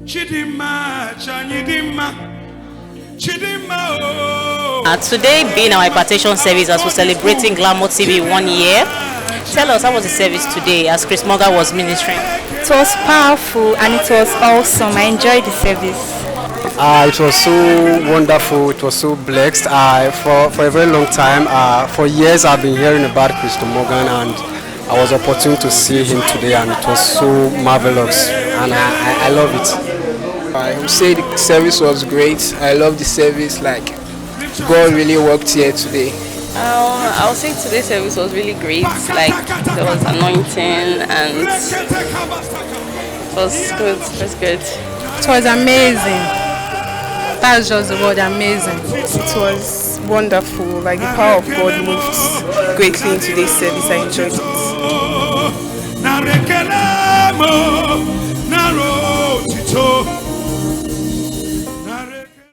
Today being our impartation service as we're celebrating Glamour TV 1 year. Tell us, how was the service today as Chris Morgan was ministering? It was powerful and it was awesome. I enjoyed the service. It was so wonderful. It was so blessed. For a very long time, for years, I've been hearing about Chris Morgan, and I was opportune to see him today, and it was so marvelous, and I love it. I would say the service was great. I love the service. Like, God really worked here today. I would say today's service was really great. Like, there was anointing and it was good. It was good. It was amazing. That's just the word, amazing. It was wonderful. Like, the power of God moved greatly in today's service. I enjoyed it.